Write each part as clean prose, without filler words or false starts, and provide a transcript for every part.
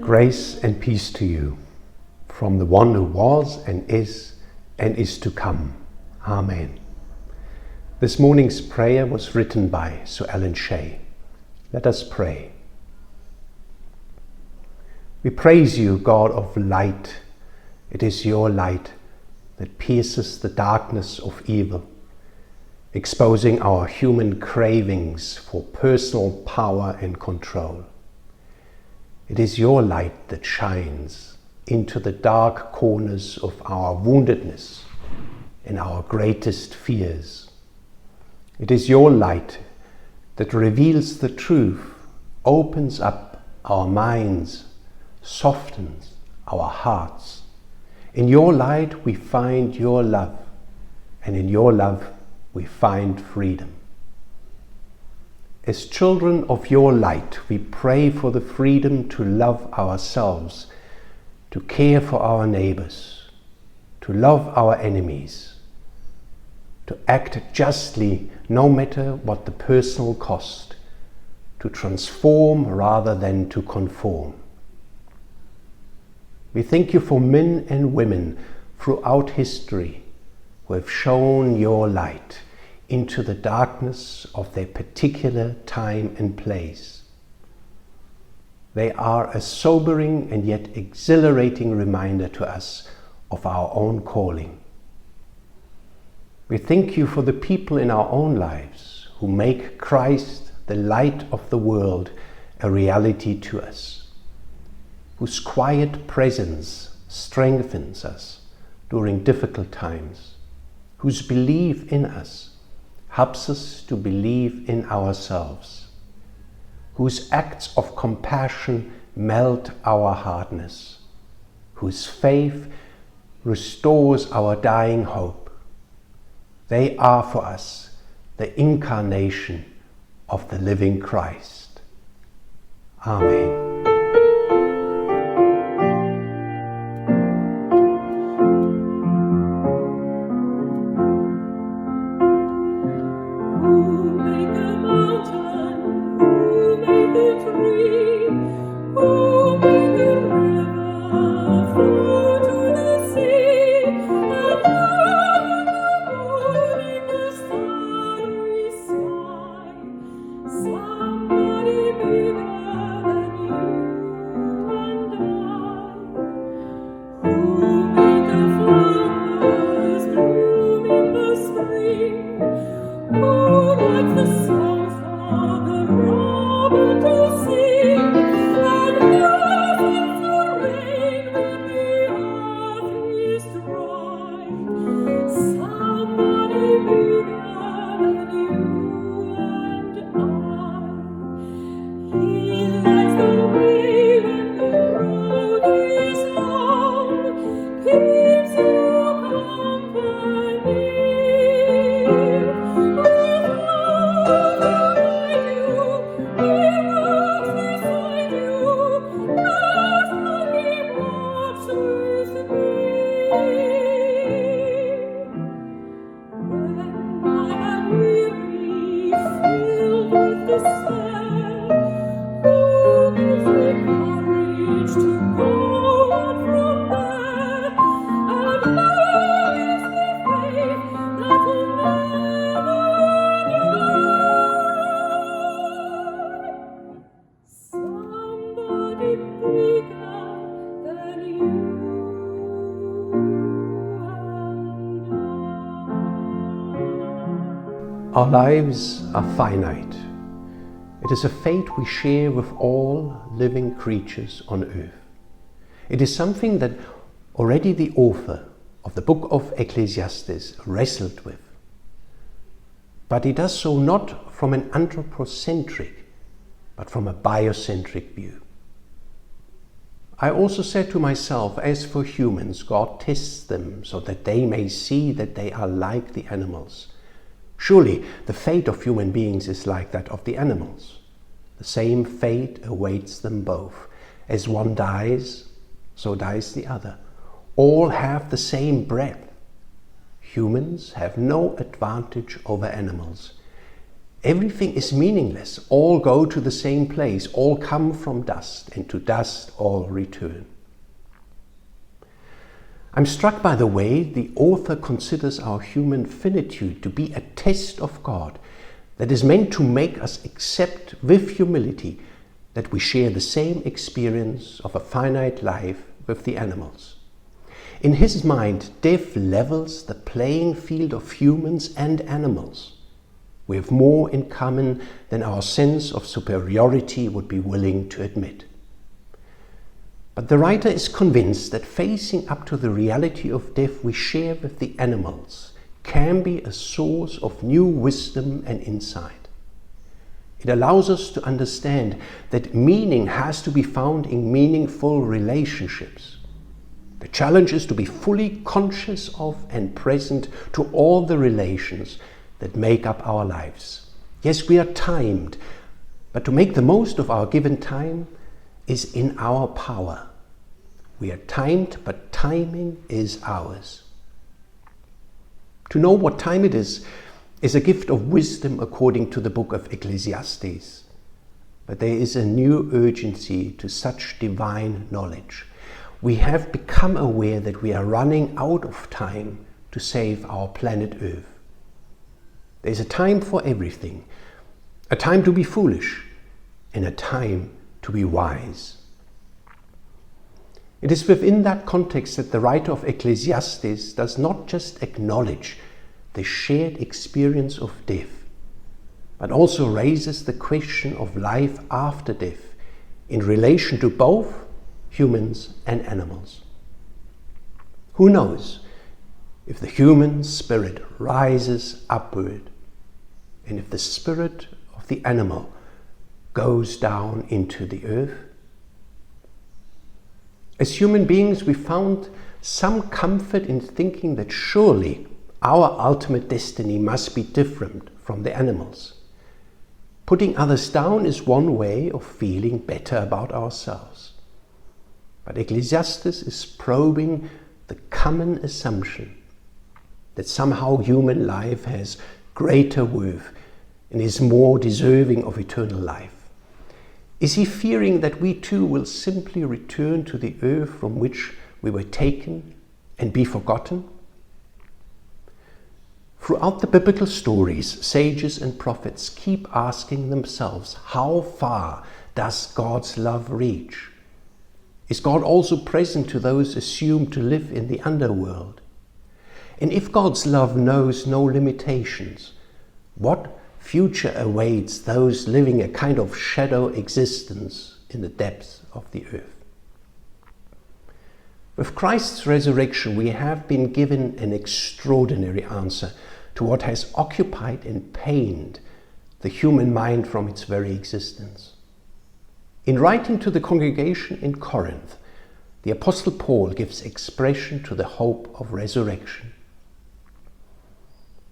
Grace and peace to you from the one who was and is to come. Amen. This morning's prayer was written by Sir Alan Shea. Let us pray. We praise you, God of light. It is your light that pierces the darkness of evil, exposing our human cravings for personal power and control. It is your light that shines into the dark corners of our woundedness and our greatest fears. It is your light that reveals the truth, opens up our minds, softens our hearts. In your light we find your love, and in your love we find freedom. As children of your light, we pray for the freedom to love ourselves, to care for our neighbors, to love our enemies, to act justly no matter what the personal cost, to transform rather than to conform. We thank you for men and women throughout history who have shown your light into the darkness of their particular time and place. They are a sobering and yet exhilarating reminder to us of our own calling. We thank you for the people in our own lives who make Christ, the light of the world, a reality to us, whose quiet presence strengthens us during difficult times, whose belief in us helps us to believe in ourselves, whose acts of compassion melt our hardness, whose faith restores our dying hope. They are for us the incarnation of the living Christ. Amen. Our lives are finite. It is a fate we share with all living creatures on earth. It is something that already the author of the book of Ecclesiastes wrestled with. But he does so not from an anthropocentric, but from a biocentric view. I also said to myself, as for humans, God tests them so that they may see that they are like the animals. Surely the fate of human beings is like that of the animals. The same fate awaits them both. As one dies, so dies the other. All have the same breath. Humans have no advantage over animals. Everything is meaningless. All go to the same place. All come from dust, and to dust all return. I'm struck by the way the author considers our human finitude to be a test of God that is meant to make us accept with humility that we share the same experience of a finite life with the animals. In his mind, death levels the playing field of humans and animals. We have more in common than our sense of superiority would be willing to admit. But the writer is convinced that facing up to the reality of death we share with the animals can be a source of new wisdom and insight. It allows us to understand that meaning has to be found in meaningful relationships. The challenge is to be fully conscious of and present to all the relations that make up our lives. Yes, we are timed, but to make the most of our given time is in our power. We are timed, but timing is ours. To know what time it is a gift of wisdom according to the book of Ecclesiastes. But there is a new urgency to such divine knowledge. We have become aware that we are running out of time to save our planet Earth. There is a time for everything, a time to be foolish and a time to be wise. It is within that context that the writer of Ecclesiastes does not just acknowledge the shared experience of death, but also raises the question of life after death in relation to both humans and animals. Who knows if the human spirit rises upward and if the spirit of the animal goes down into the earth? As human beings, we found some comfort in thinking that surely our ultimate destiny must be different from the animals. Putting others down is one way of feeling better about ourselves. But Ecclesiastes is probing the common assumption that somehow human life has greater worth and is more deserving of eternal life. Is he fearing that we too will simply return to the earth from which we were taken and be forgotten? Throughout the biblical stories, sages and prophets keep asking themselves, how far does God's love reach? Is God also present to those assumed to live in the underworld? And if God's love knows no limitations, what future awaits those living a kind of shadow existence in the depths of the earth? With Christ's resurrection, we have been given an extraordinary answer to what has occupied and pained the human mind from its very existence. In writing to the congregation in Corinth, the Apostle Paul gives expression to the hope of resurrection.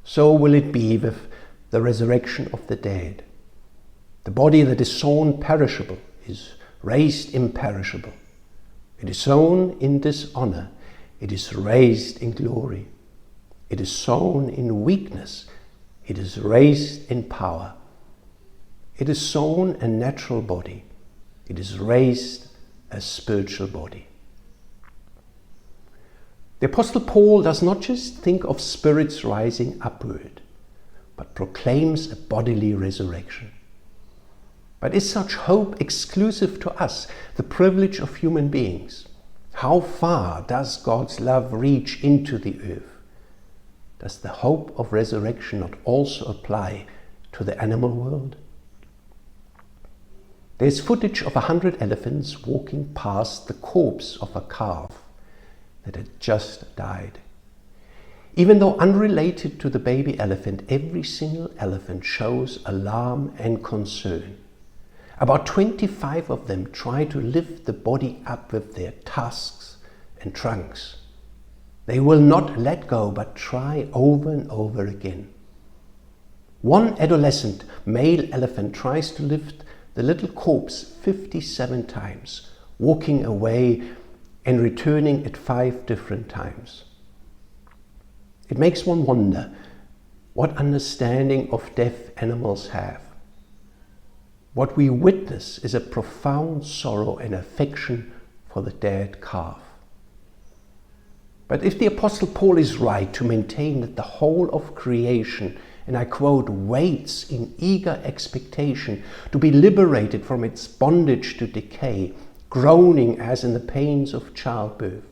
So will it be with the resurrection of the dead. The body that is sown perishable is raised imperishable. It is sown in dishonor, it is raised in glory. It is sown in weakness, it is raised in power. It is sown a natural body, it is raised a spiritual body. The Apostle Paul does not just think of spirits rising upward, but proclaims a bodily resurrection. But is such hope exclusive to us, the privilege of human beings? How far does God's love reach into the earth? Does the hope of resurrection not also apply to the animal world? There's footage of 100 elephants walking past the corpse of a calf that had just died. Even though unrelated to the baby elephant, every single elephant shows alarm and concern. About 25 of them try to lift the body up with their tusks and trunks. They will not let go, but try over and over again. One adolescent male elephant tries to lift the little corpse 57 times, walking away and returning at 5 different times. It makes one wonder what understanding of death animals have. What we witness is a profound sorrow and affection for the dead calf. But if the Apostle Paul is right to maintain that the whole of creation, and I quote, waits in eager expectation to be liberated from its bondage to decay, groaning as in the pains of childbirth,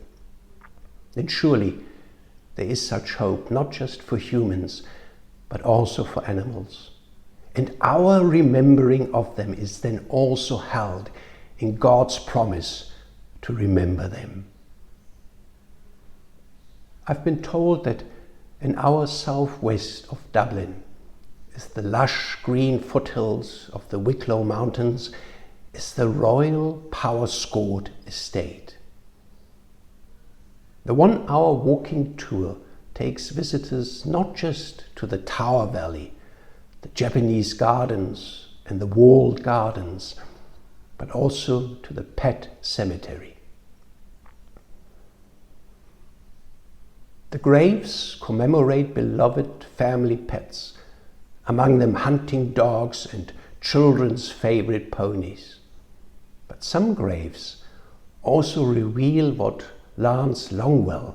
then surely there is such hope, not just for humans, but also for animals. And our remembering of them is then also held in God's promise to remember them. I've been told that an hour southwest of Dublin is the lush green foothills of the Wicklow Mountains, is the Royal Powerscourt Estate. The 1 hour walking tour takes visitors not just to the Tower Valley, the Japanese gardens and the walled gardens, but also to the pet cemetery. The graves commemorate beloved family pets, among them hunting dogs and children's favorite ponies. But some graves also reveal what Lance Longwell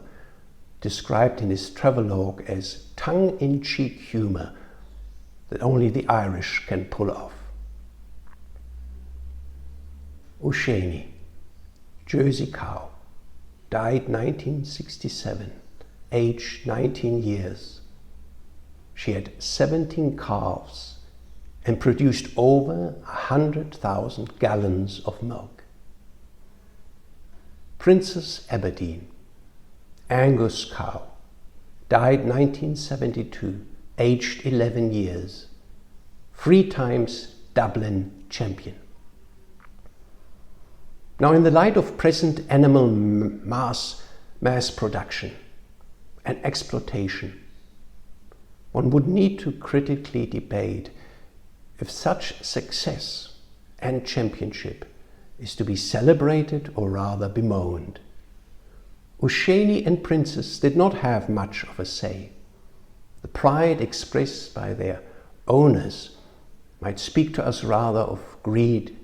described in his travelogue as tongue-in-cheek humor that only the Irish can pull off. O'Shane, Jersey cow, died 1967. Aged 19 years. She had 17 calves and produced over 100,000 gallons of milk. Princess Aberdeen, Angus cow, died 1972, aged 11 years. 3 times Dublin champion. Now, in the light of present animal mass production and exploitation, one would need to critically debate if such success and championship is to be celebrated or rather bemoaned. O'Shane and Princess did not have much of a say. The pride expressed by their owners might speak to us rather of greed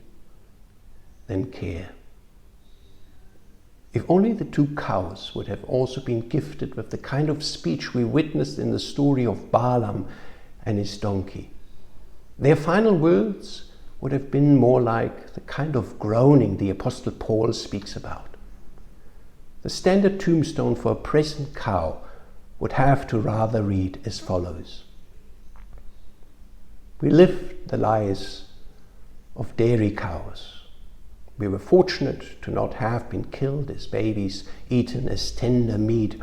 than care. If only the 2 cows would have also been gifted with the kind of speech we witnessed in the story of Balaam and his donkey. Their final words would have been more like the kind of groaning the Apostle Paul speaks about. The standard tombstone for a present cow would have to rather read as follows: We lived the lives of dairy cows. We were fortunate to not have been killed as babies, eaten as tender meat,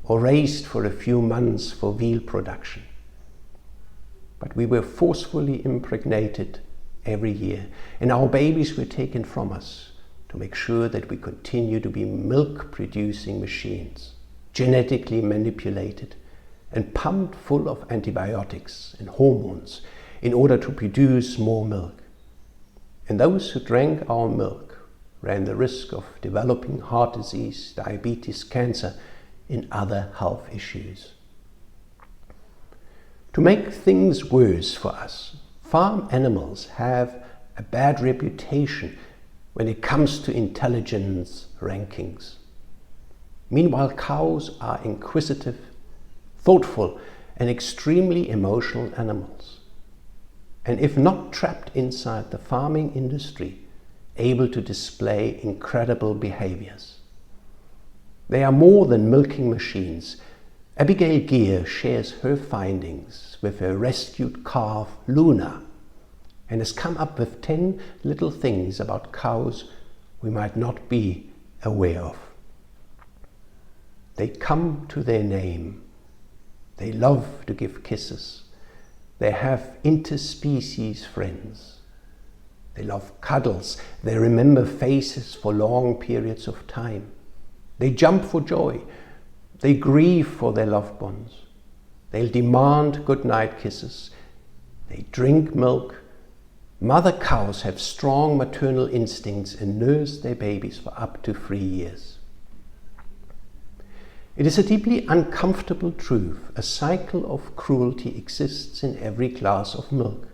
or raised for a few months for veal production. But we were forcefully impregnated every year, and our babies were taken from us to make sure that we continue to be milk-producing machines, genetically manipulated and pumped full of antibiotics and hormones in order to produce more milk. And those who drank our milk ran the risk of developing heart disease, diabetes, cancer, and other health issues. To make things worse for us, farm animals have a bad reputation when it comes to intelligence rankings. Meanwhile, cows are inquisitive, thoughtful, and extremely emotional animals. And if not trapped inside the farming industry, able to display incredible behaviors. They are more than milking machines. Abigail Gear shares her findings with her rescued calf, Luna, and has come up with 10 little things about cows we might not be aware of. They come to their name. They love to give kisses. They have interspecies friends. They love cuddles. They remember faces for long periods of time. They jump for joy. They grieve for their loved ones. They'll demand goodnight kisses. They drink milk. Mother cows have strong maternal instincts and nurse their babies for up to 3 years. It is a deeply uncomfortable truth. A cycle of cruelty exists in every glass of milk.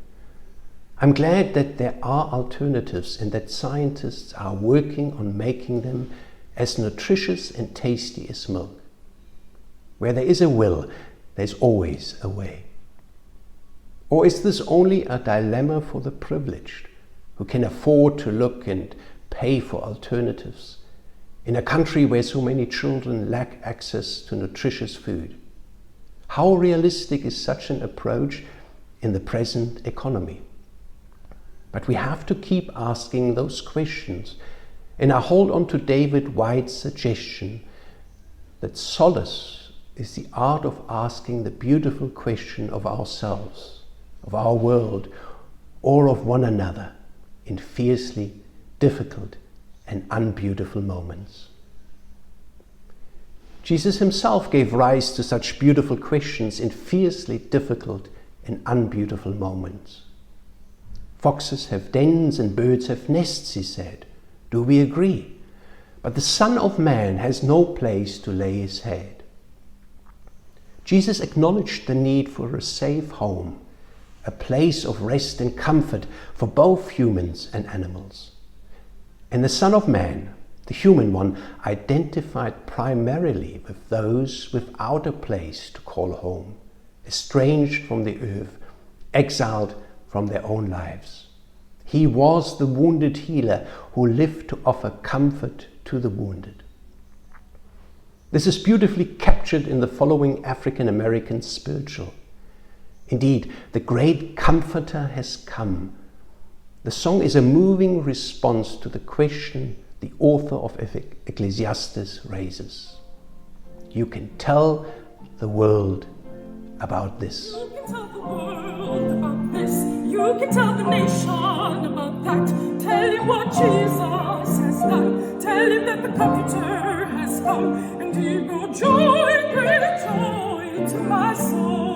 I'm glad that there are alternatives and that scientists are working on making them as nutritious and tasty as milk. Where there is a will, there's always a way. Or is this only a dilemma for the privileged, who can afford to look and pay for alternatives, in a country where so many children lack access to nutritious food? How realistic is such an approach in the present economy? But we have to keep asking those questions, and I hold on to David White's suggestion that solace is the art of asking the beautiful question of ourselves, of our world, or of one another in fiercely difficult and unbeautiful moments. Jesus himself gave rise to such beautiful questions in fiercely difficult and unbeautiful moments. Foxes have dens and birds have nests, he said. Do we agree? But the Son of Man has no place to lay his head. Jesus acknowledged the need for a safe home, a place of rest and comfort for both humans and animals. And the Son of Man, the human one, identified primarily with those without a place to call home, estranged from the earth, exiled from their own lives. He was the wounded healer who lived to offer comfort to the wounded. This is beautifully captured in the following African-American spiritual. Indeed, the great Comforter has come. The song is a moving response to the question the author of Ecclesiastes raises. You can tell the world about this. You can tell the world about this. You can tell the nation about that. Tell him what Jesus has done. Tell him that the Comforter has come. And he brought joy, great joy to my soul.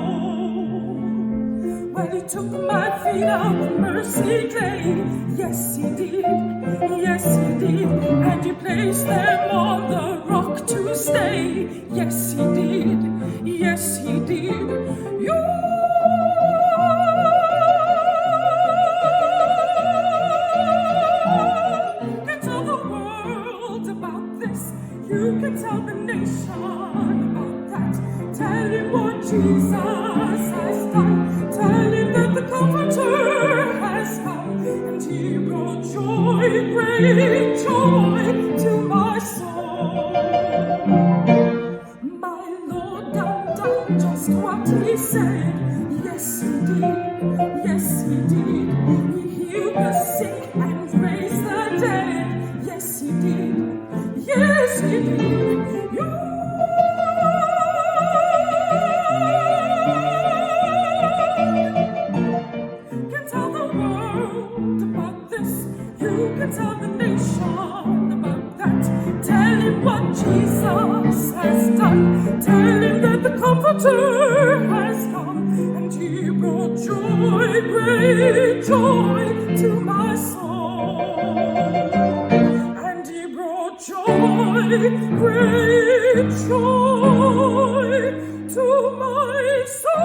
Well, he took my feet out the mercy clay. Yes, he did. Yes, he did. And he placed them on the rock to stay. Yes, he did. Yes, he did. You can tell the world about this. You can tell the nation about that. Tell him what Jesus has done. Tell him that the Comforter has come. And he brought joy, great joy to my soul. My Lord done just what he said. Yes, he did. Yes, he did. He healed the sick and raised the dead. Yes, he did. Yes, he did. You can tell the world about this. You can tell the nation about that. Tell him what Jesus has done. Tell him that the Comforter has come. And he brought joy, great joy to my soul. And he brought joy, great joy to my soul.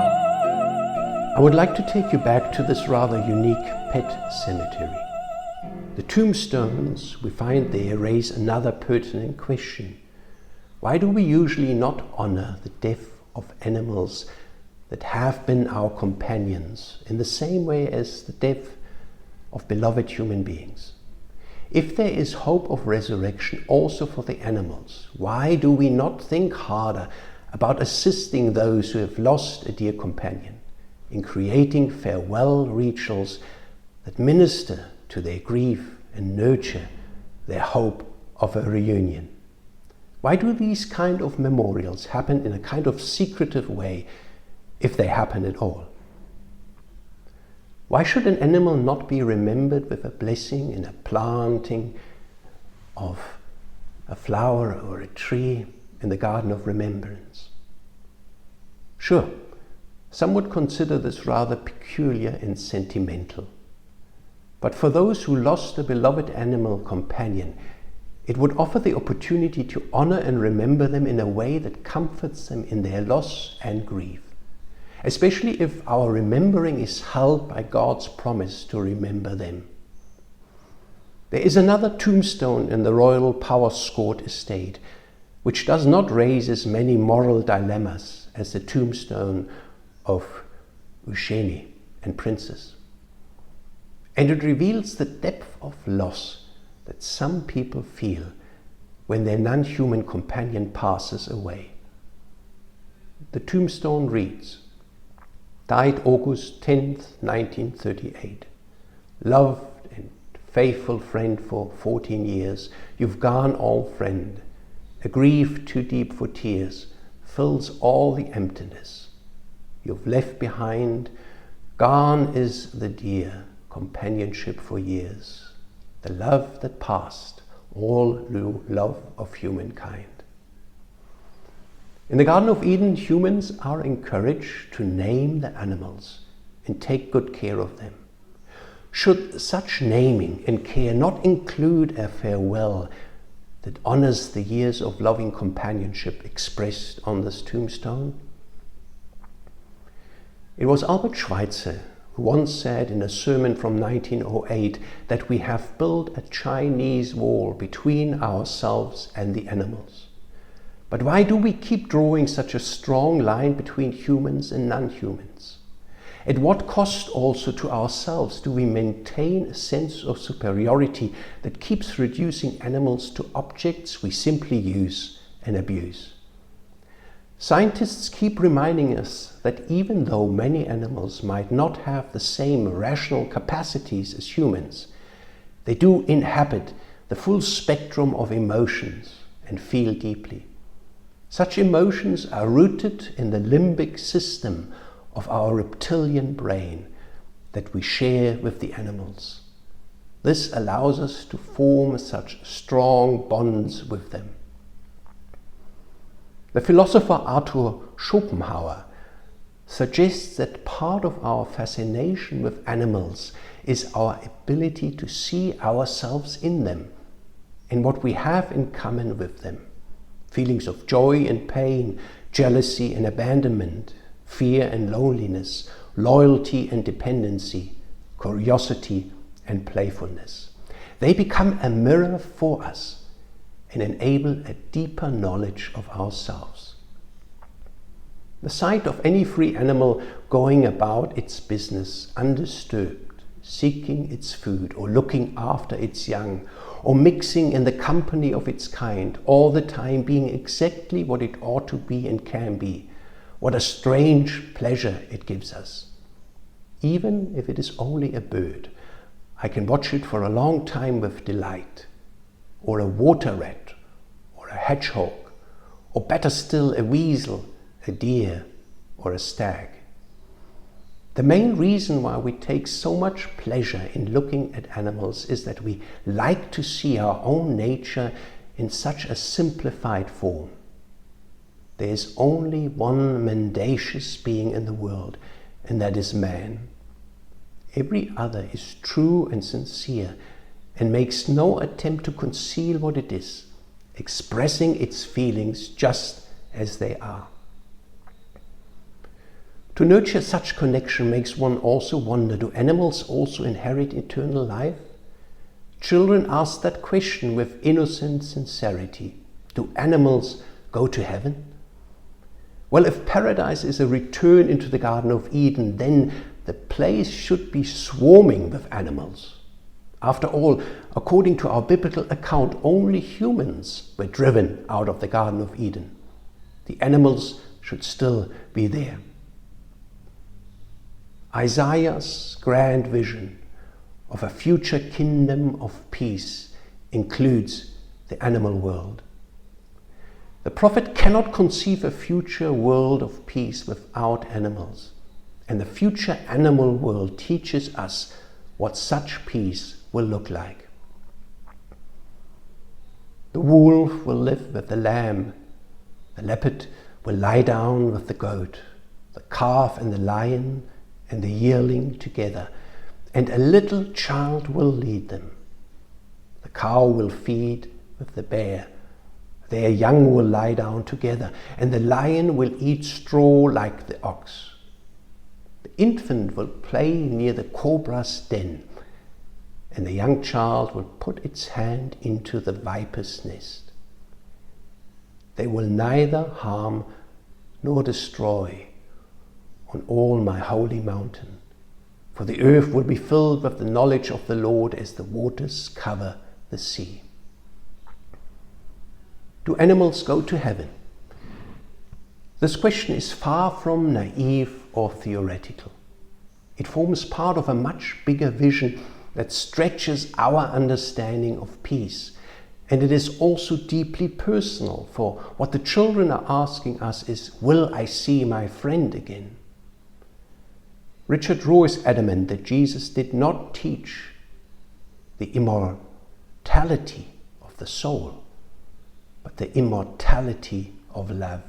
I would like to take you back to this rather unique pet cemetery. The tombstones we find there raise another pertinent question. Why do we usually not honor the death of animals that have been our companions in the same way as the death of beloved human beings? If there is hope of resurrection also for the animals, why do we not think harder about assisting those who have lost a dear companion in creating farewell rituals that minister to their grief and nurture their hope of a reunion? Why do these kind of memorials happen in a kind of secretive way, if they happen at all? Why should an animal not be remembered with a blessing in a planting of a flower or a tree in the garden of remembrance? Sure, some would consider this rather peculiar and sentimental. But for those who lost a beloved animal companion, It would offer the opportunity to honor and remember them in a way that comforts them in their loss and grief, especially if our remembering is held by God's promise to remember them. There is another tombstone in the Royal Powerscourt estate, which does not raise as many moral dilemmas as the tombstone of Eugenie and Princess. And it reveals the depth of loss that some people feel when their non-human companion passes away. The tombstone reads, "Died August 10th, 1938. Loved and faithful friend for 14 years, you've gone all friend. A grief too deep for tears fills all the emptiness. You've left behind, gone is the dear companionship for years, the love that passed, all love of humankind." In the Garden of Eden, humans are encouraged to name the animals and take good care of them. Should such naming and care not include a farewell that honors the years of loving companionship expressed on this tombstone? It was Albert Schweitzer who once said in a sermon from 1908 that we have built a Chinese wall between ourselves and the animals. But why do we keep drawing such a strong line between humans and non-humans? At what cost also to ourselves do we maintain a sense of superiority that keeps reducing animals to objects we simply use and abuse? Scientists keep reminding us that even though many animals might not have the same rational capacities as humans, they do inhabit the full spectrum of emotions and feel deeply. Such emotions are rooted in the limbic system of our reptilian brain that we share with the animals. This allows us to form such strong bonds with them. The philosopher Arthur Schopenhauer suggests that part of our fascination with animals is our ability to see ourselves in them and what we have in common with them. Feelings of joy and pain, jealousy and abandonment, fear and loneliness, loyalty and dependency, curiosity and playfulness. They become a mirror for us and enable a deeper knowledge of ourselves. The sight of any free animal going about its business undisturbed, seeking its food or looking after its young, or mixing in the company of its kind, all the time being exactly what it ought to be and can be, what a strange pleasure it gives us. Even if it is only a bird, I can watch it for a long time with delight, or a water rat, or a hedgehog, or better still, a weasel, a deer, or a stag. The main reason why we take so much pleasure in looking at animals is that we like to see our own nature in such a simplified form. There is only one mendacious being in the world, and that is man. Every other is true and sincere and makes no attempt to conceal what it is, expressing its feelings just as they are. To nurture such connection makes one also wonder, do animals also inherit eternal life? Children ask that question with innocent sincerity. Do animals go to heaven? Well, if paradise is a return into the Garden of Eden, then the place should be swarming with animals. After all, according to our biblical account, only humans were driven out of the Garden of Eden. The animals should still be there. Isaiah's grand vision of a future kingdom of peace includes the animal world. The prophet cannot conceive a future world of peace without animals, and the future animal world teaches us what such peace will look like. The wolf will live with the lamb, the leopard will lie down with the goat, the calf and the lion and the yearling together, and a little child will lead them. The cow will feed with the bear. Their young will lie down together, and the lion will eat straw like the ox. The infant will play near the cobra's den, and the young child will put its hand into the viper's nest. They will neither harm nor destroy on all my holy mountain, for the earth will be filled with the knowledge of the Lord as the waters cover the sea. Do animals go to heaven? This question is far from naive or theoretical. It forms part of a much bigger vision that stretches our understanding of peace. And it is also deeply personal, for what the children are asking us is, will I see my friend again? Richard Rohr is adamant that Jesus did not teach the immortality of the soul, but the immortality of love.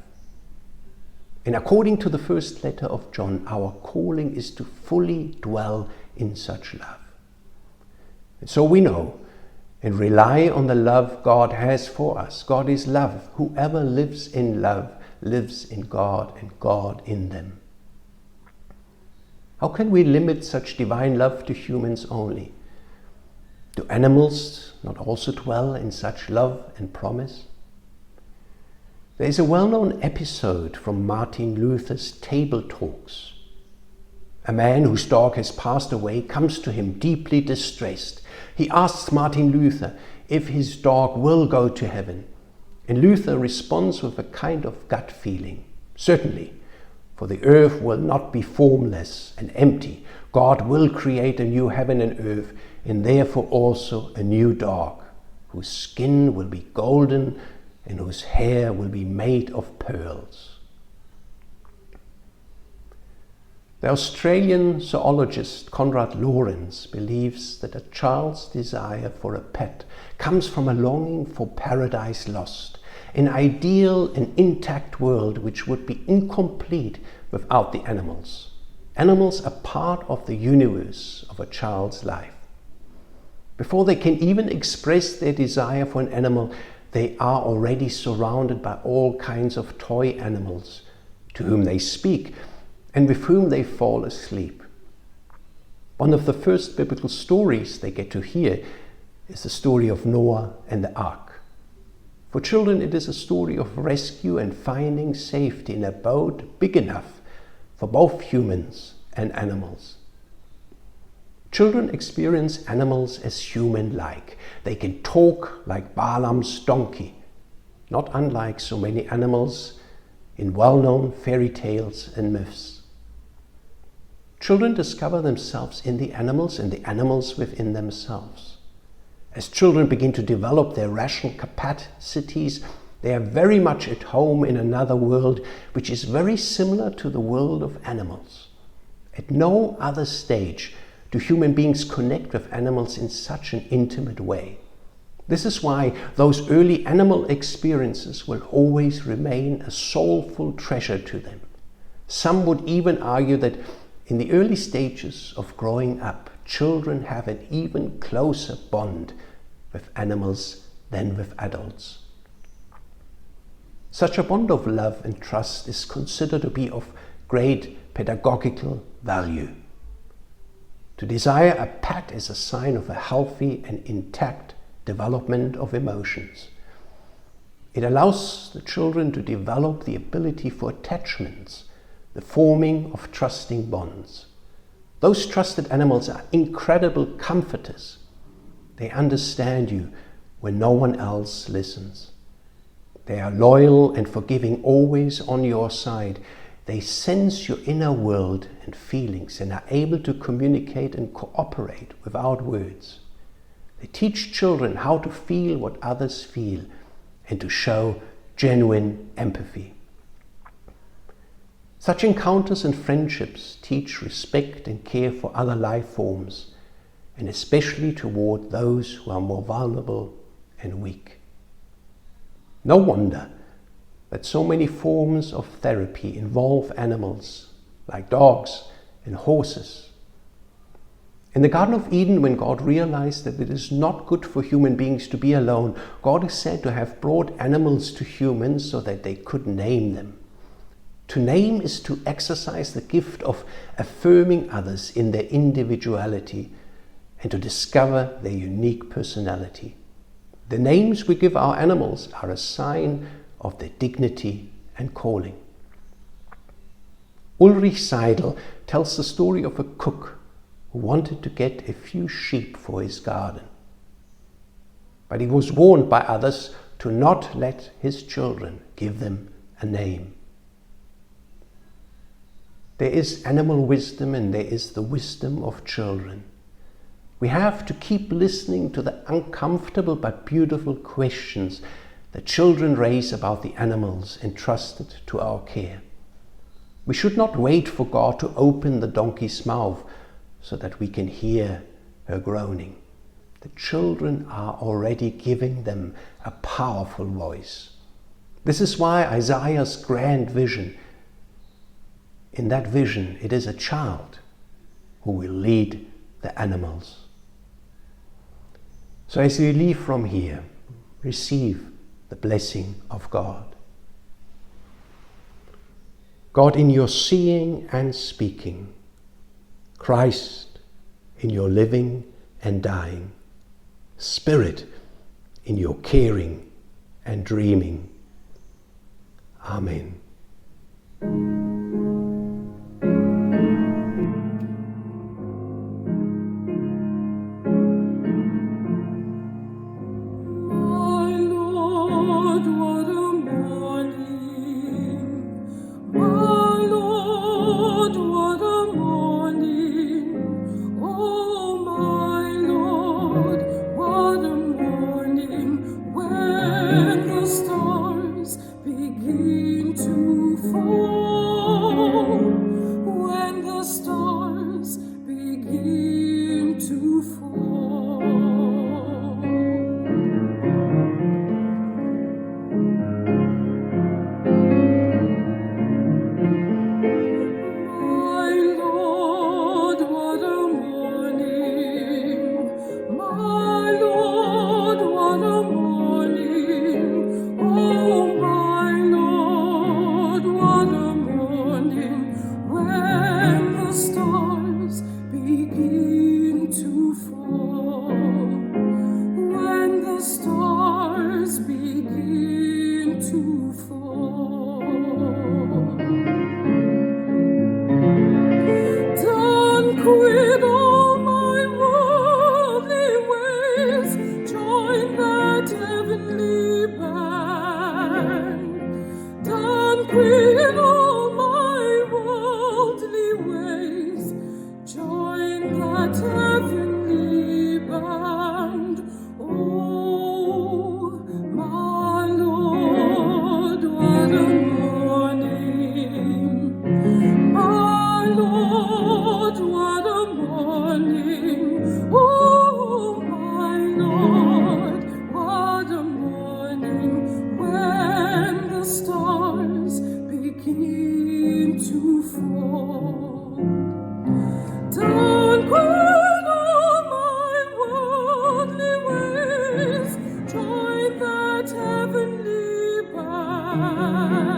And according to the first letter of John, our calling is to fully dwell in such love. And so we know and rely on the love God has for us. God is love. Whoever lives in love lives in God and God in them. How can we limit such divine love to humans only? Do animals not also dwell in such love and promise? There is a well-known episode from Martin Luther's Table Talks. A man whose dog has passed away comes to him deeply distressed. He asks Martin Luther if his dog will go to heaven. And Luther responds with a kind of gut feeling. Certainly, for the earth will not be formless and empty. God will create a new heaven and earth, and therefore also a new dog, whose skin will be golden and whose hair will be made of pearls. The Australian zoologist Conrad Lawrence believes that a child's desire for a pet comes from a longing for paradise lost, an ideal and intact world which would be incomplete without the animals. Animals are part of the universe of a child's life. Before they can even express their desire for an animal, they are already surrounded by all kinds of toy animals to whom they speak and with whom they fall asleep. One of the first biblical stories they get to hear is the story of Noah and the ark. For children, it is a story of rescue and finding safety in a boat big enough for both humans and animals. Children experience animals as human-like. They can talk like Balaam's donkey, not unlike so many animals in well-known fairy tales and myths. Children discover themselves in the animals and the animals within themselves. As children begin to develop their rational capacities, they are very much at home in another world which is very similar to the world of animals. At no other stage do human beings connect with animals in such an intimate way. This is why those early animal experiences will always remain a soulful treasure to them. Some would even argue that in the early stages of growing up, children have an even closer bond with animals than with adults. Such a bond of love and trust is considered to be of great pedagogical value. To desire a pet is a sign of a healthy and intact development of emotions. It allows the children to develop the ability for attachments, the forming of trusting bonds. Those trusted animals are incredible comforters. They understand you when no one else listens. They are loyal and forgiving, always on your side. They sense your inner world and feelings and are able to communicate and cooperate without words. They teach children how to feel what others feel and to show genuine empathy. Such encounters and friendships teach respect and care for other life forms, and especially toward those who are more vulnerable and weak. No wonder that so many forms of therapy involve animals, like dogs and horses. In the Garden of Eden, when God realized that it is not good for human beings to be alone, God is said to have brought animals to humans so that they could name them. To name is to exercise the gift of affirming others in their individuality and to discover their unique personality. The names we give our animals are a sign of their dignity and calling. Ulrich Seidel tells the story of a cook who wanted to get a few sheep for his garden. But he was warned by others to not let his children give them a name. There is animal wisdom and there is the wisdom of children. We have to keep listening to the uncomfortable but beautiful questions that children raise about the animals entrusted to our care. We should not wait for God to open the donkey's mouth so that we can hear her groaning. The children are already giving them a powerful voice. This is why Isaiah's grand vision, in that vision, it is a child who will lead the animals. So as you leave from here, receive the blessing of God. God in your seeing and speaking, Christ in your living and dying, Spirit in your caring and dreaming. Amen. My Lord, what a morning! My Lord, what a morning! Oh, my Lord, what a morning when the stars begin to fall. When the stars begin to fall. My Lord, what a morning! My Lord, what a morning! Oh, my Lord, what a morning when the stars begin to fall. When the stars begin to fall. Don't quit all my worldly ways, join that heavenly band. Don't quit all my worldly ways, join that heavenly band. Oh, my Lord, what a morning! My Lord, what a morning! Oh, my Lord, what a morning when the stars begin to fall. Don't quit all my worldly ways, join that heavenly band.